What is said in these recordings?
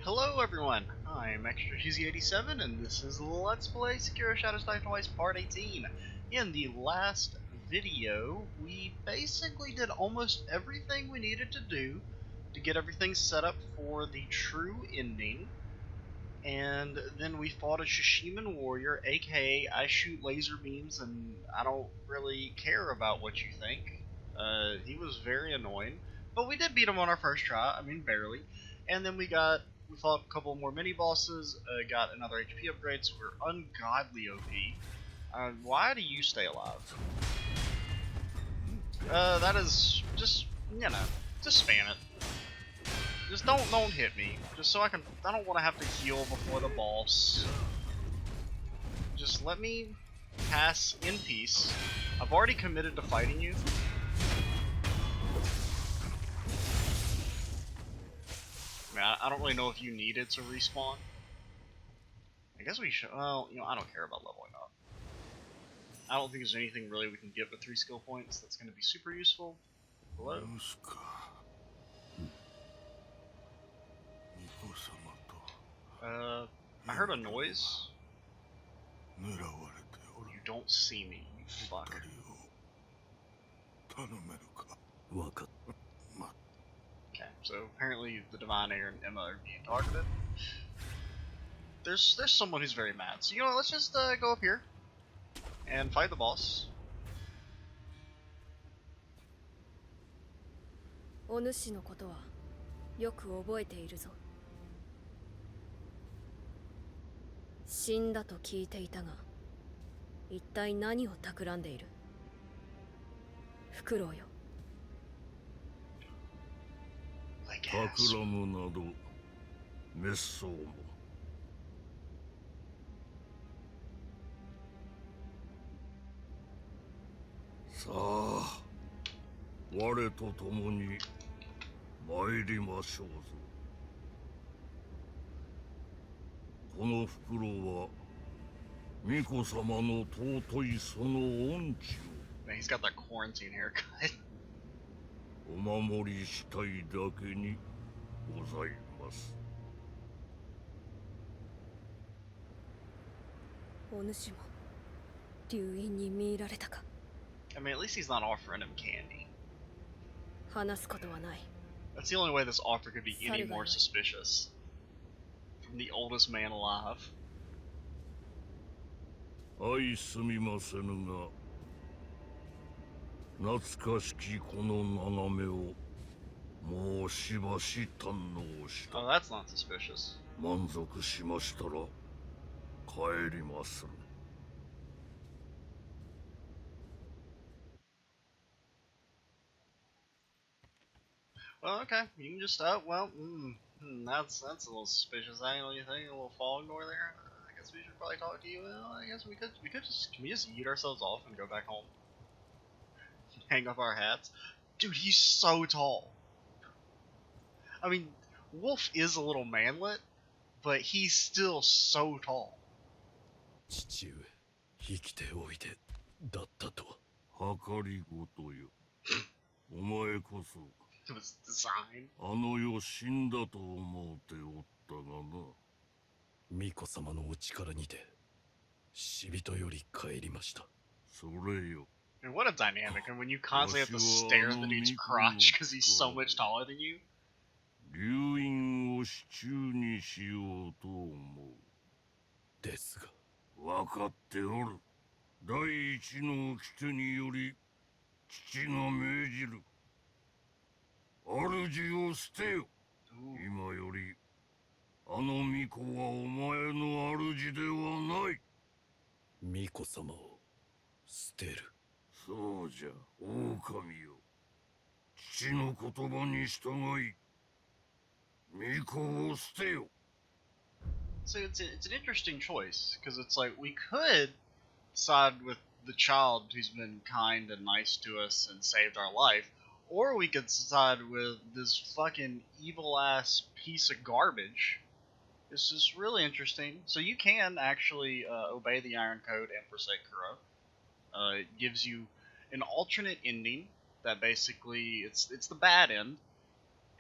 Hello everyone, I'm Extra Cheesy 87 and this is Let's Play Sekiro Shadows Die Twice Part 18. In the last video, we basically did almost everything we needed to do to get everything set up for the true ending. And then we fought a Shishiman warrior, aka I shoot laser beams and I don't really care about what you think. He was very annoying, but we did beat him on our first try, I mean barely. And then we fought a couple more mini bosses, got another HP upgrade, so we're ungodly OP. Why do you stay alive? That is just, just spam it. Just don't hit me. Just so I don't want to have to heal before the boss. Just let me pass in peace. I've already committed to fighting you. I mean, I don't really know if you needed to respawn. I guess we should, well, I don't care about leveling up. I don't think there's anything really we can get with 3 skill points that's going to be super useful. Hello? I heard a noise. You don't see me, you fuck. Okay, so apparently the Divine Air and Emma are being targeted. There's someone who's very mad. So let's just go up here and fight the boss. お主のことはよく覚えているぞ。死んだと聞いていたが、一体何を企んでいる？フクロウよ。企むなど滅相も。さあ、我と共に参りましょうぞ。このフクロウは巫女様の尊いその恩知を。Man, he's got that quarantine haircut. お守りしたいだけにございます。お主も流飲に見入られたか。I mean, at least he's not offering him candy. 話すことはない。That's the only way this offer could be any more suspicious. From the oldest man alive. 相すみませぬが、懐かしきこの眺めをもうしばし堪能した。Oh, that's not suspicious. 満足しましたら帰りまする。Well, okay, you can just that's a little suspicious. Angle, you think a little fog door there? I guess we should probably talk to you. Well, I guess we could can we just eat ourselves off and go back home? Hang up our hats, dude. He's so tall. I mean, Wolf is a little manlet, but he's still so tall. 父上、生きておいでだったと。計りごとよ。お前こそ。It was designed. あの世死んだと思うておったがな。巫女様のお力にて死人より帰りました。それよ。And what a dynamic! And when you constantly have to stare at the dude's crotch because he's so much taller than you. 流飲を手中にしようと思う。ですが。分かっておる。第一の掟により父が命じる。主を捨てよ。今よりあの巫女はお前の主ではない。巫女様を捨てる。そうじゃ、狼よ。父の言葉に従い、巫女を捨てよ。So it's an interesting choice because it's like we could side with the child who's been kind and nice to us and saved our life, or we could side with this fucking evil ass piece of garbage. This is really interesting. So you can actually obey the Iron Code and forsake Kuro. It gives you an alternate ending that basically it's the bad end,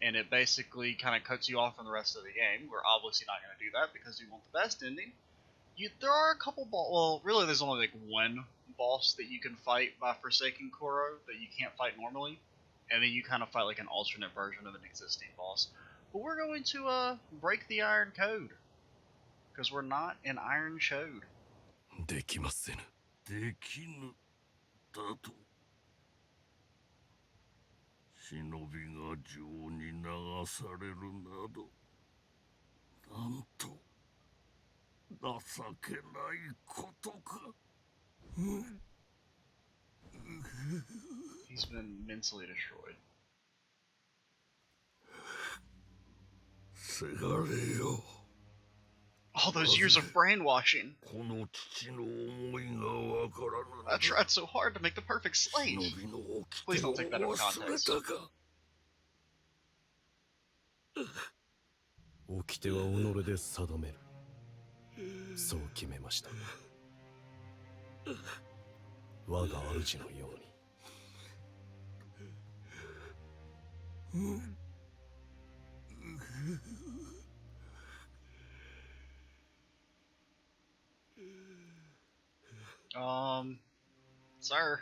and it basically kind of cuts you off from the rest of the game. We're obviously not going to do that because we want the best ending. There are a couple well, really there's only like one boss that you can fight by forsaking Koro that you can't fight normally, and then you kind of fight like an alternate version of an existing boss. But we're going to break the Iron Code, because we're not an Iron Chode. できませぬ。できぬだと忍びが情に流されるなどなんと情けないことか。He's been mentally destroyed. せがれよ。 All those years of brainwashing. この父の思いがわからぬのだ。 I tried so hard to make the perfect slave. 忍びの掟 Please don't take that out を of 忘れ context. たか。掟は己で定める。そう決めました。我が主のように。Sir.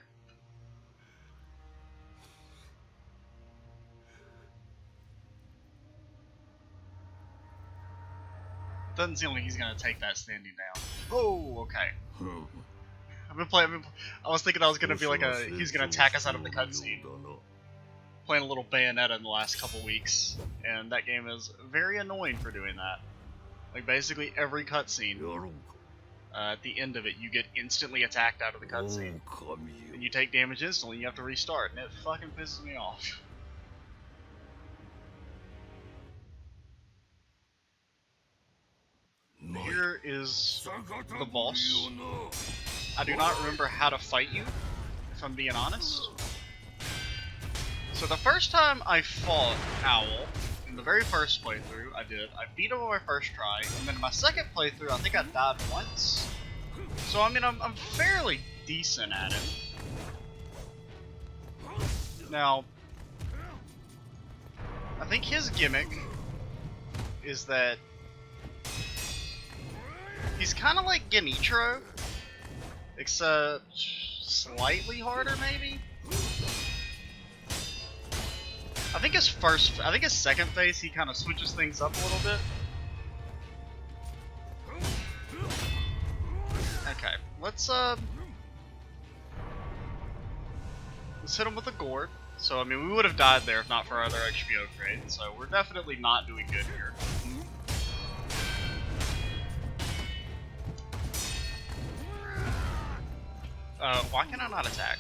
Doesn't seem like he's gonna take that standing down. Oh, okay. I was thinking I was gonna be like he's gonna attack us out of the cutscene. Playing a little Bayonetta in the last couple weeks, and that game is very annoying for doing that. Like basically every cutscene, at the end of it, you get instantly attacked out of the cutscene, and you take damage instantly. You have to restart, and it fucking pisses me off. Here is the boss. I do not remember how to fight you, if I'm being honest. So the first time I fought Owl, in the very first playthrough I beat him on my first try, and then in my second playthrough I think I died once. So I mean I'm fairly decent at it. Now, I think his gimmick is that he's kind of like Genichiro, except slightly harder, maybe. I think his second phase he kind of switches things up a little bit. Okay, let's hit him with a gourd. So I mean, we would have died there if not for our other XP upgrade. So we're definitely not doing good here. Why can I not attack?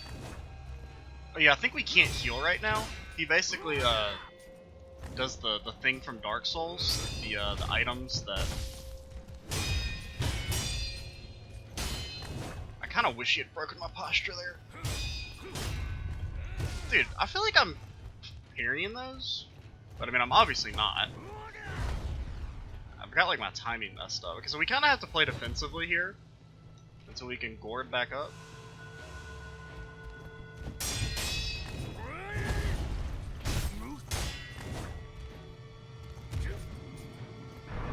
Oh yeah, I think we can't heal right now. He basically does the thing from Dark Souls, the items that. I kind of wish he had broken my posture there. Dude, I feel like I'm parrying those, but I mean I'm obviously not. I've got like my timing messed up because we kind of have to play defensively here until we can gourd back up.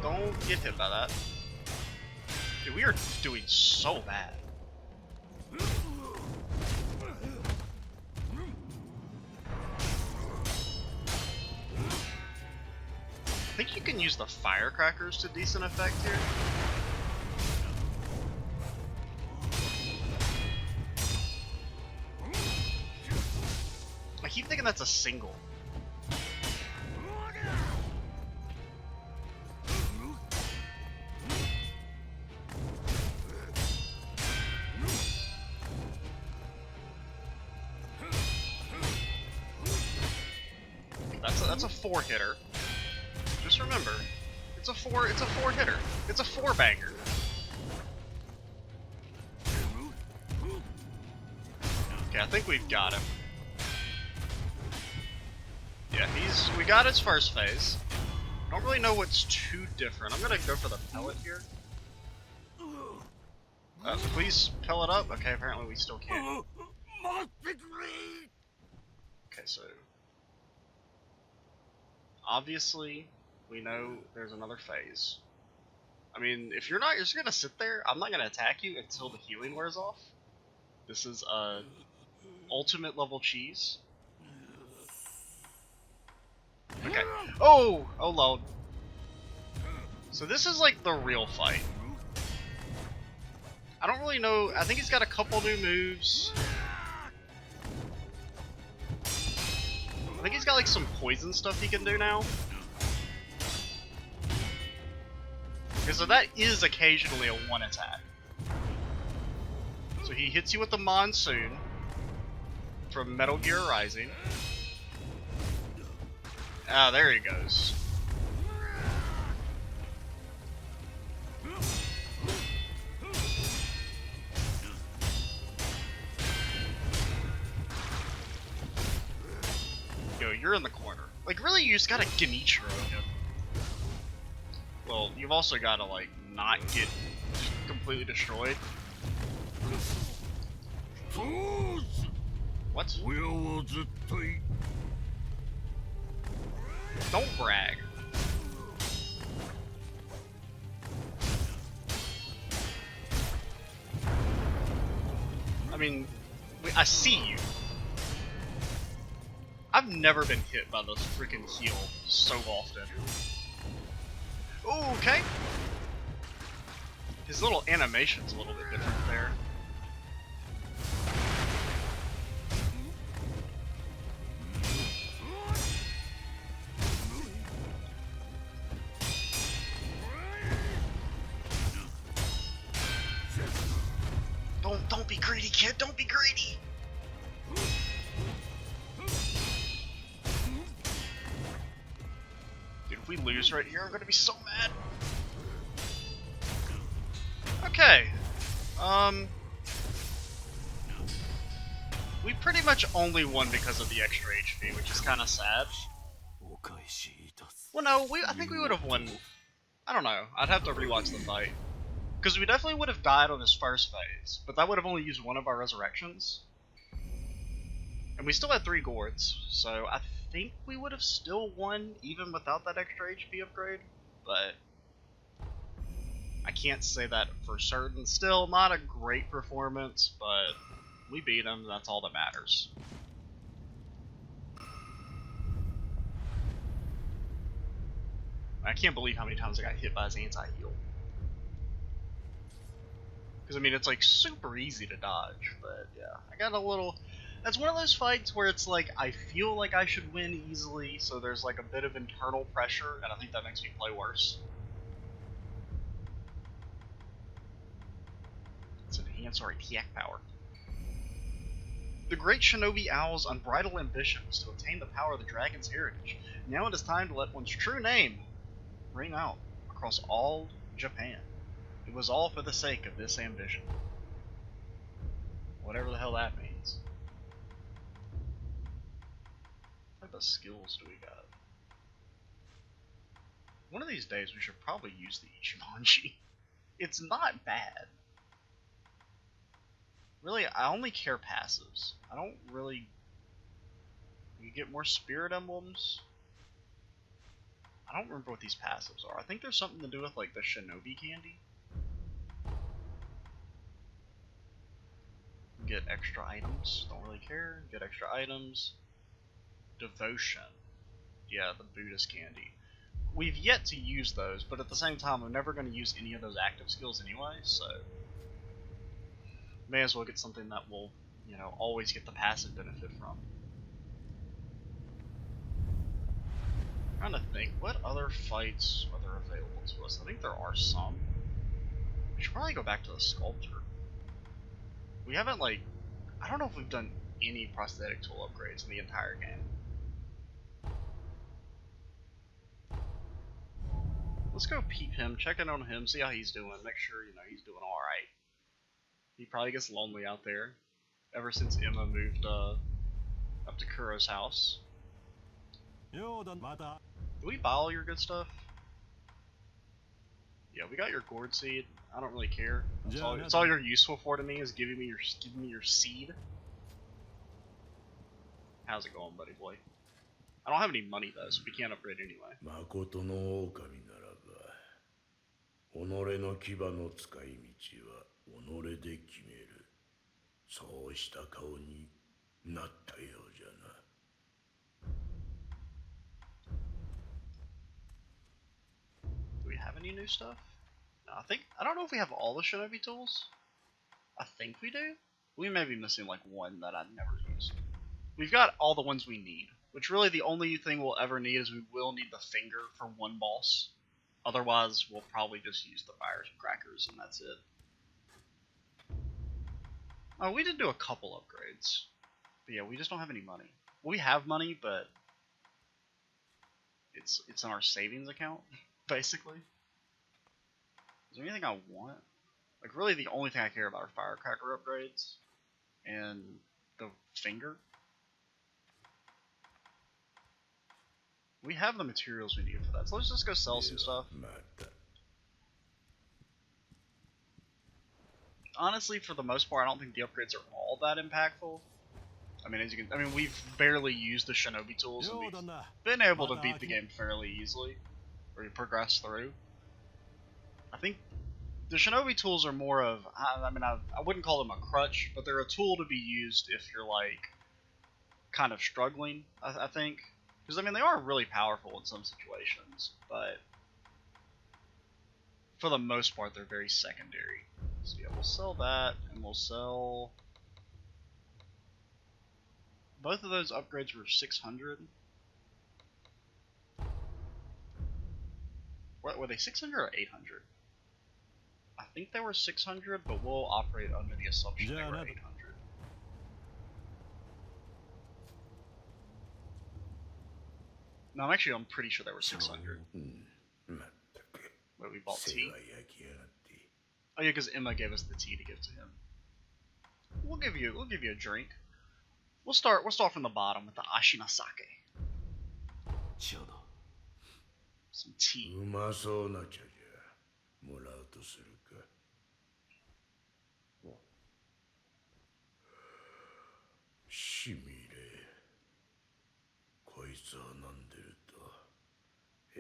Don't get hit by that. Dude, we are doing so bad. I think you can use the firecrackers to decent effect here. I keep thinking that's a single. That's a 4-hitter. Just remember, it's a four hitter. It's a 4-banger. Okay, I think we've got him. Yeah, we got his first phase. Don't really know what's too different. I'm gonna go for the pellet here. Please pellet up. Okay, apparently we still can't. Okay, so Obviously, we know there's another phase. I mean, if you're not just gonna sit there, I'm not gonna attack you until the healing wears off. This is ultimate level cheese. Okay. Oh! Oh lord. So this is like the real fight. I don't really know. I think he's got a couple new moves. I think he's got like some poison stuff he can do now. Okay, so that is occasionally a one attack. So he hits you with the Monsoon from Metal Gear Rising. Ah, there he goes. Yo, you're in the corner. Like, really, you just gotta Genichiro him. Well, you've also gotta, like, not get completely destroyed. What? Don't brag. I mean, I see you. I've never been hit by this freaking heal so often. Ooh, okay. His little animation's a little bit different there. Don't be greedy, kid. Don't be greedy. Dude, if we lose right here, I'm gonna be so mad. Okay. We pretty much only won because of the extra HP, which is kind of sad. Well, no, I think we would have won. I don't know. I'd have to rewatch the fight. Because we definitely would have died on this first phase, but that would have only used one of our resurrections. And we still had 3 gourds, so I think we would have still won even without that extra HP upgrade, but I can't say that for certain. Still, not a great performance, but we beat him, and that's all that matters. I can't believe how many times I got hit by his anti-heal. Because, I mean, it's like super easy to dodge, but yeah, I got a little. That's one of those fights where it's like, I feel like I should win easily, so there's like a bit of internal pressure, and I think that makes me play worse. Let's enhance our attack power. The great shinobi owl's unbridled ambition was to attain the power of the dragon's heritage. Now it is time to let one's true name ring out across all Japan. It was all for the sake of this ambition. Whatever the hell that means. What type of skills do we got? One of these days we should probably use the Ichimonji. It's not bad. Really, I only care passives. I don't really... You get more spirit emblems? I don't remember what these passives are. I think there's something to do with like the shinobi candy. Get extra items. Don't really care. Get extra items. Devotion. Yeah, the Buddhist candy. We've yet to use those, but at the same time, I'm never going to use any of those active skills anyway, so... May as well get something that we'll, you know, always get the passive benefit from. I'm trying to think, what other fights are there available to us? I think there are some. We should probably go back to the sculptor. We haven't, like, I don't know if we've done any prosthetic tool upgrades in the entire game. Let's go peep him, check in on him, see how he's doing, make sure, you know, he's doing alright. He probably gets lonely out there, ever since Emma moved up to Kuro's house. Do we buy all your good stuff? Yeah, we got your gourd seed. I don't really care. That's all you're useful for to me is giving me your seed. How's it going, buddy boy? I don't have any money though, so we can't upgrade anyway. 誠の狼ならば、己の牙の使い道は己で決める。そうした顔になったようじゃな。Do we have any new stuff? No, I don't know if we have all the shinobi tools. I think we do. We may be missing like one that I've never used. We've got all the ones we need, which really the only thing we'll ever need is we will need the finger for one boss. Otherwise, we'll probably just use the firecrackers and that's it. Oh, we did do a couple upgrades. But yeah, we just don't have any money. We have money, but it's in our savings account, basically. Is there anything I want? Like, really the only thing I care about are firecracker upgrades and the finger. We have the materials we need for that, so let's just go sell some stuff. Honestly, for the most part, I don't think the upgrades are all that impactful. I mean, we've barely used the shinobi tools, and we've been able to beat the game fairly easily, or progress through. I think the shinobi tools are more of, I wouldn't call them a crutch, but they're a tool to be used if you're, like, kind of struggling, I think. Because, I mean, they are really powerful in some situations, but for the most part, they're very secondary. So yeah, we'll sell that, and we'll sell... Both of those upgrades were 600. What, were they 600 or 800? I think they were 600, but we'll operate under the assumption they were 800. No, I'm pretty sure they were 600. Wait, we bought tea? Oh yeah, because Emma gave us the tea to give to him. We'll give you a drink. We'll start from the bottom with the Ashina sake. Some tea. うまそうな茶じゃ。もらうとするか。しみれ。こいつを飲んでると、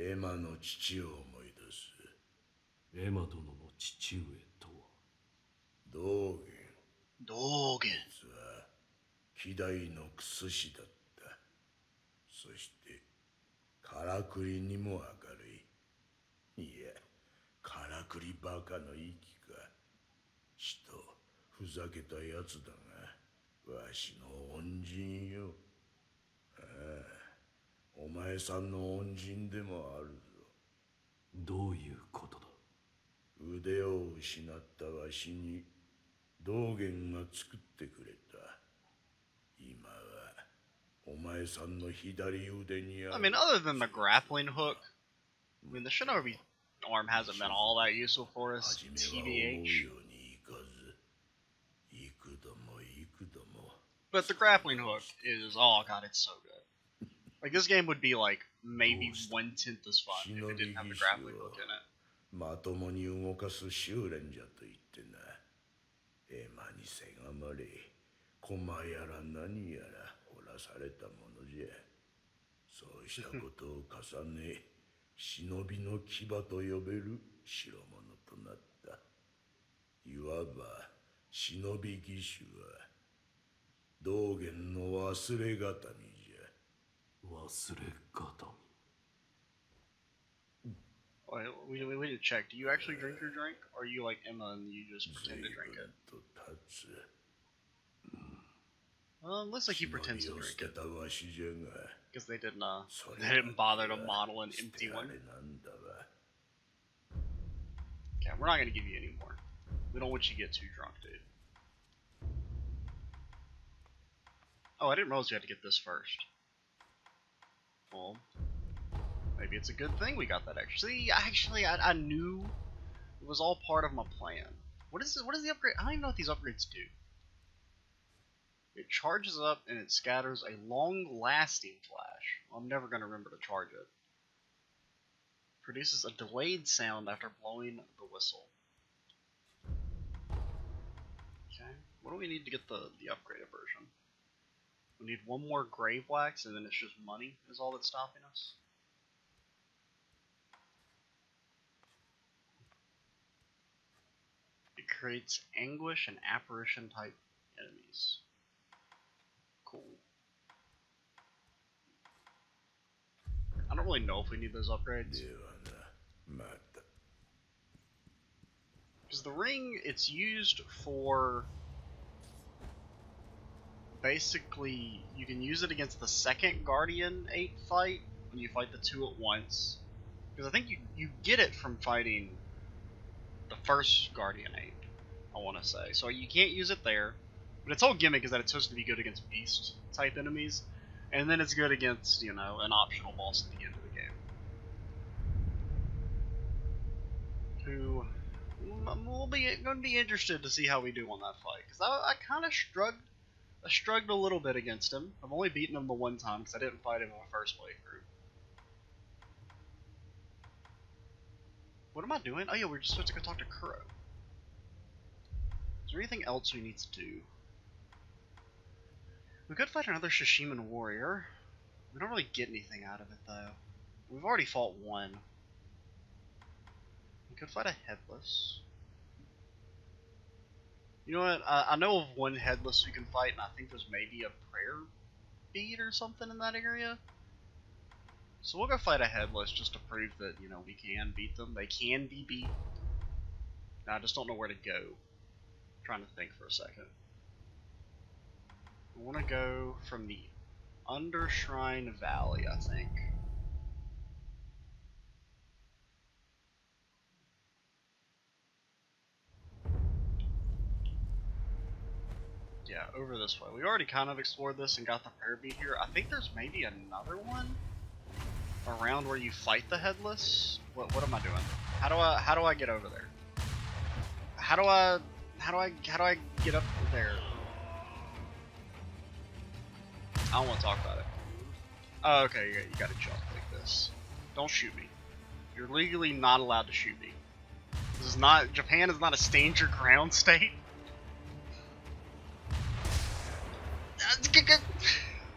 エマの父を思い出す。エマ殿の父上とは道元。道元。こいつは希代のクス師だった。そしてからくりにも明るい。いや、からくりバカの息か。ちとふざけたやつだが、わしの恩人よ。ああ、お前さんの恩人でもあるぞ。どういうことだ。腕を失ったわしに道元が作ってくれた。今はお前さんの左腕にある。I mean, other than the grappling hook, I mean, the shinobi arm hasn't been all that useful for us, TBH. But the grappling hook is, oh god, it's so good. Like, this game would be like maybe 1/10 as fun if it didn't have the grappling hook in it. まともに動かす修練じゃと言ってな。エマにせがまれ、駒やら何やら掘らされたものじゃ。そうしたことを重ね、忍びの牙と呼べる代物となった。いわば忍び義手は道元の忘れがたみじゃ。忘れがたみ。Wait, we need to check. Do you actually drink your drink? Or are you like Emma and you just pretend to drink it? Looks like he pretends to drink it. Because they didn't bother to model an empty one. Okay, we're not gonna give you any more. We don't want you to get too drunk, dude. Oh, I didn't realize you had to get this first. Well, maybe it's a good thing we got that extra. See, actually, I knew it was all part of my plan. What is the upgrade? I don't even know what these upgrades do. It charges up and it scatters a long-lasting flash. I'm never going to remember to charge it. Produces a delayed sound after blowing the whistle. Okay, what do we need to get the upgraded version? We need one more grave wax, and then it's just money is all that's stopping us. It creates anguish and apparition type enemies. Cool. I don't really know if we need those upgrades. Because the ring, it's used for... Basically, you can use it against the second Guardian 8 fight, when you fight the two at once. Because I think you get it from fighting the first Guardian 8, I want to say. So you can't use it there. But its whole gimmick is that it's supposed to be good against beast type enemies. And then it's good against, you know, an optional boss at the end of the game. Who we'll be going to be interested to see how we do on that fight. Because I kind of struggled a little bit against him. I've only beaten him the one time because I didn't fight him in my first playthrough. What am I doing? Oh yeah, we're just supposed to go talk to Kuro. Is there anything else we need to do? We could fight another Shishiman warrior. We don't really get anything out of it though. We've already fought one. We could fight a Headless. You know what? I know of one Headless we can fight, and I think there's maybe a prayer bead or something in that area. So we'll go fight a Headless just to prove that, you know, we can beat them. They can be beat. I just don't know where to go. I'm trying to think for a second. I want to go from the Undershrine Valley, I think. Yeah, over this way. We already kind of explored this and got the prayer bead here. I think there's maybe another one around where you fight the Headless. What am I doing? How do I get over there? How do I get up there? I don't want to talk about it. Oh, okay, you gotta jump like this. Don't shoot me. You're legally not allowed to shoot me. This is not, Japan is not a stand your ground state.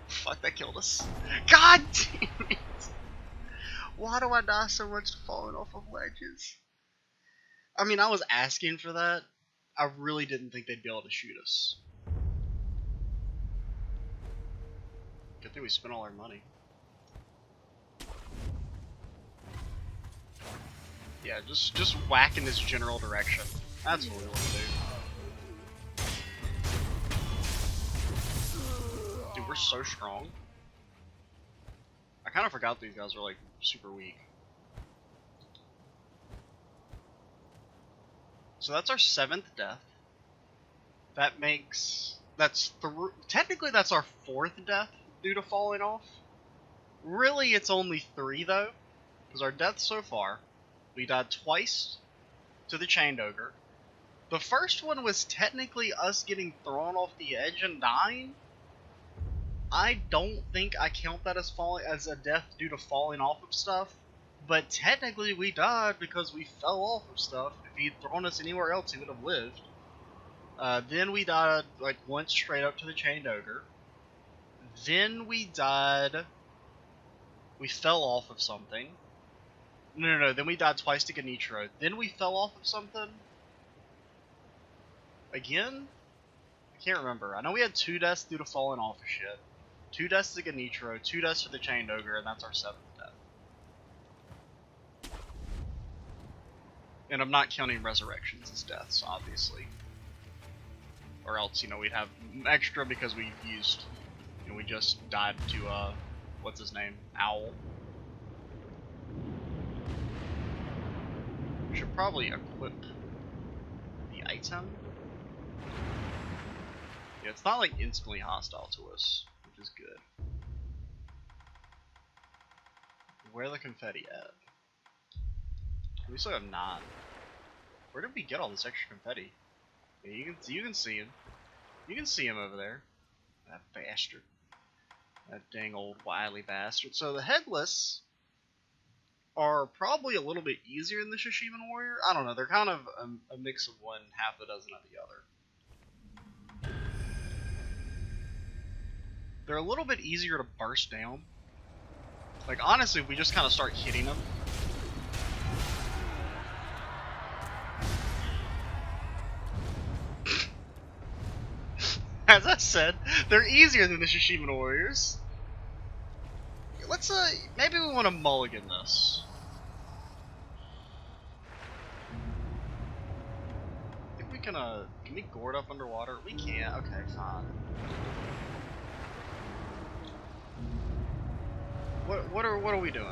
Fuck, that killed us. God damn it! Why do I die so much to falling off of ledges? I mean, I was asking for that. I really didn't think they'd be able to shoot us. Good thing we spent all our money. Yeah, just whack in this general direction. That's what we want to do. Dude, we're so strong. I kind of forgot these guys were like super weak. So that's our 7th death. That makes... technically that's our 4th death due to falling off. Really, it's only 3 though. Because our deaths so far, we died twice to the Chained Ogre. The first one was technically us getting thrown off the edge and dying. I don't think I count that as a death due to falling off of stuff. But technically we died because we fell off of stuff. If he'd thrown us anywhere else, he would have lived. Then we died like once straight up to the Chained Ogre. Then we died... We fell off of something. No. Then we died twice to Ganitro. Then we fell off of something. Again? I can't remember. I know we had 2 deaths due to falling off of shit. 2 deaths to Ganitro, 2 deaths to the Chained Ogre, and that's our 7th death. And I'm not counting resurrections as deaths, obviously. Or else, you know, we'd have extra because we used... You know, we just died to, what's his name? Owl. We should probably equip the item. Yeah, it's not like instantly hostile to us, which is good. Where the confetti at? We still have 9. Where did we get all this extra confetti? Yeah, you can see him. You can see him over there. That bastard. That dang old wily bastard. So the Headless are probably a little bit easier than the Shishiman Warrior. I don't know. They're kind of a mix of one, half a dozen of the other. they're a little bit easier to burst down. Like, honestly, if we just kind of start hitting them. As I said, they're easier than the Shishiman Warriors. Let's, maybe we want to mulligan this. I think we can we gourd up underwater? We can't. Okay, fine. What are we doing?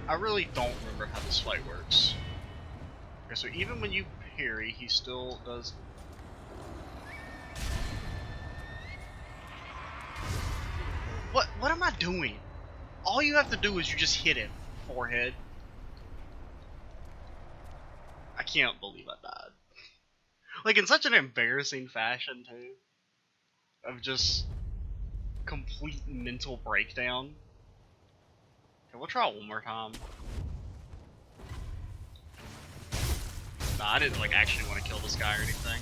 I really don't remember how this fight works. Okay, so even when you parry, he still does. What am I doing? All you have to do is you just hit him, forehead. I can't believe I died. Like, in such an embarrassing fashion, too. Of just complete mental breakdown. Okay, we'll try it one more time. Nah, I didn't, like, actually want to kill this guy or anything.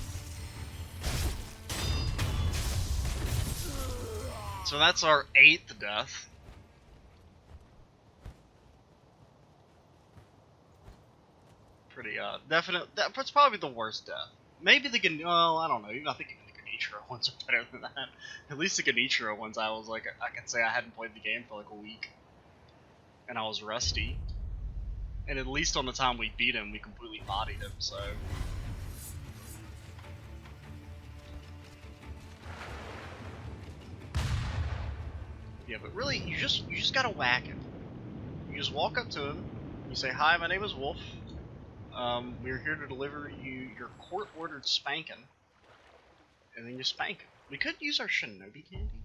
So that's our 8th death. Pretty, definite. That's probably the worst death. Maybe the well, I don't know. I think even the Genichiro ones are better than that. At least the Genichiro ones, I was like, I can say I hadn't played the game for like a week, and I was rusty. And at least on the time we beat him, we completely bodied him. So. Yeah, but really, you just gotta whack him. You just walk up to him. You say, "Hi, my name is Wolf. We're here to deliver you your court-ordered spanking," and then you spank him. We could use our shinobi candy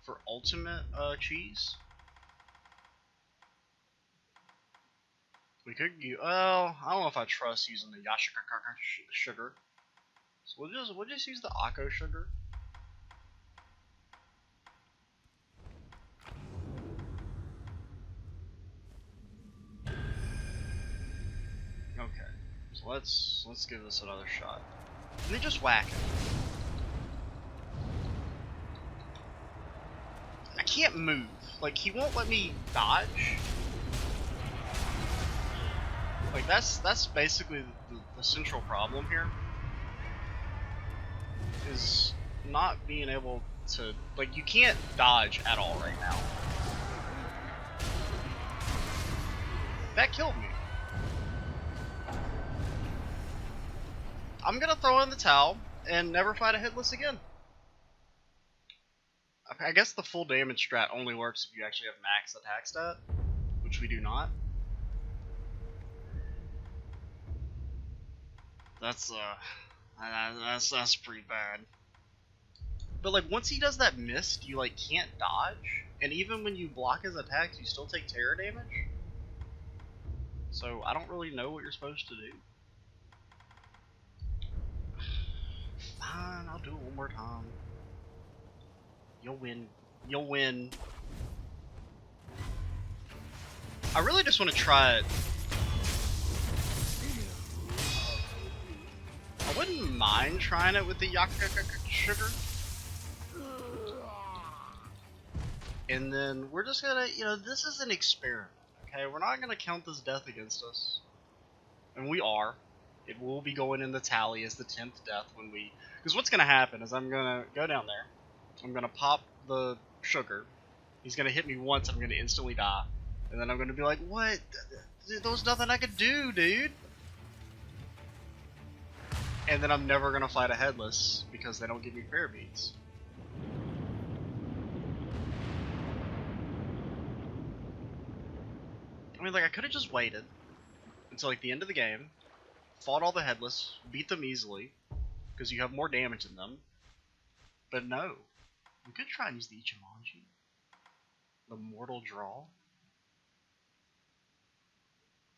for ultimate cheese. We could use. Well, I don't know if I trust using the Yashika sugar, so we'll just use the Akko sugar. Okay, so let's give this another shot. And then just whack him. I can't move. Like, he won't let me dodge. Like, that's basically the central problem here. Is not being able to, like, you can't dodge at all right now. That killed me. I'm gonna throw in the towel and never fight a Headless again. I guess the full damage strat only works if you actually have max attack stat, which we do not. That's pretty bad. But like, once he does that mist, you like can't dodge, and even when you block his attacks, you still take terror damage. So I don't really know what you're supposed to do. Fine, I'll do it one more time. You'll win. You'll win. I really just want to try it. I wouldn't mind trying it with the Yashika sugar. And then we're just gonna, this is an experiment, okay? We're not gonna count this death against us. And we are. It will be going in the tally as the 10th death when we... Because what's gonna happen is I'm gonna go down there. I'm gonna pop the sugar. He's gonna hit me once, I'm gonna instantly die. And then I'm gonna be like, what? There was nothing I could do, dude. And then I'm never gonna fight a Headless because they don't give me prayer beads. I mean, like, I could have just waited until like the end of the game, fought all the Headless, beat them easily, because you have more damage than them. But no, we could try and use the Ichimonji, the Mortal Draw.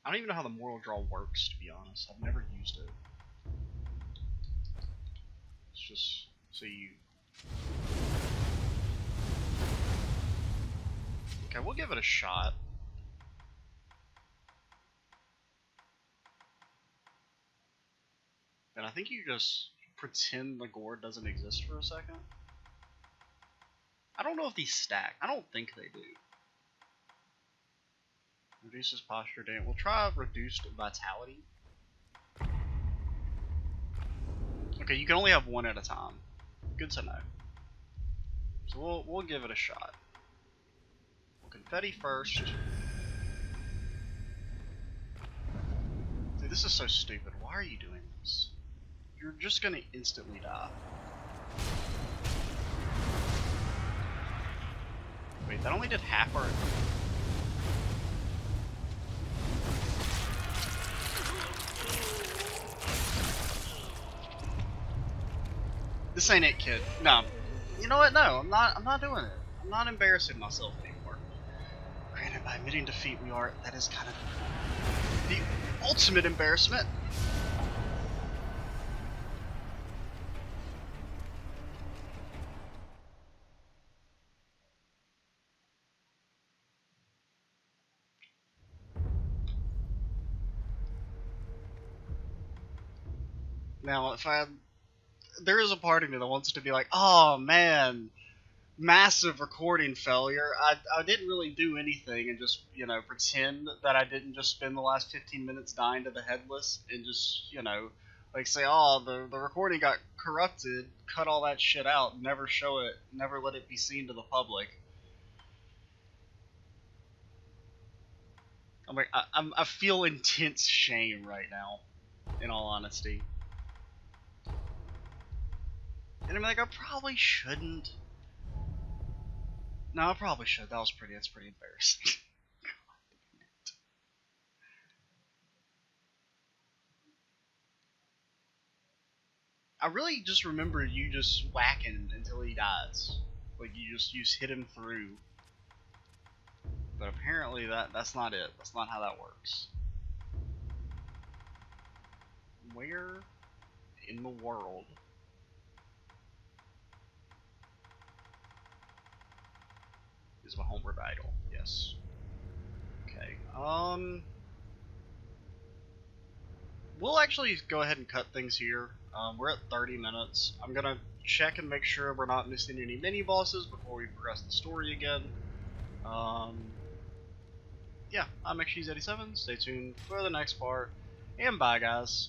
I don't even know how the Mortal Draw works, to be honest. I've never used it. It's just so you. Okay, we'll give it a shot. And I think you just pretend the gourd doesn't exist for a second? I don't know if these stack. I don't think they do. Reduces posture damage. We'll try reduced vitality. Okay, you can only have one at a time. Good to know. So we'll give it a shot. We'll confetti first. Dude, this is so stupid. Why are you doing this? You're just gonna instantly die. Wait, that only did half our... This ain't it, kid. No. You know what? No, I'm not doing it. I'm not embarrassing myself anymore. Granted, by admitting defeat, that is kind of the ultimate embarrassment. Now, there is a part of me that wants to be like, oh man, massive recording failure. I didn't really do anything and just, pretend that I didn't just spend the last 15 minutes dying to the Headless and just, like say, oh, the recording got corrupted, cut all that shit out, never show it, never let it be seen to the public. I'm like, I feel intense shame right now, in all honesty. And I'm like, I probably shouldn't. No, I probably should. That's pretty embarrassing. I really just remember you just whacking until he dies. Like you just hit him through. But apparently that's not it. That's not how that works. Where in the world is my homeward idol? Yes. Okay. We'll actually go ahead and cut things here. We're at 30 minutes. I'm gonna check and make sure we're not missing any mini bosses before we progress the story again. Yeah, I'm XG's87. Stay tuned for the next part, and bye, guys.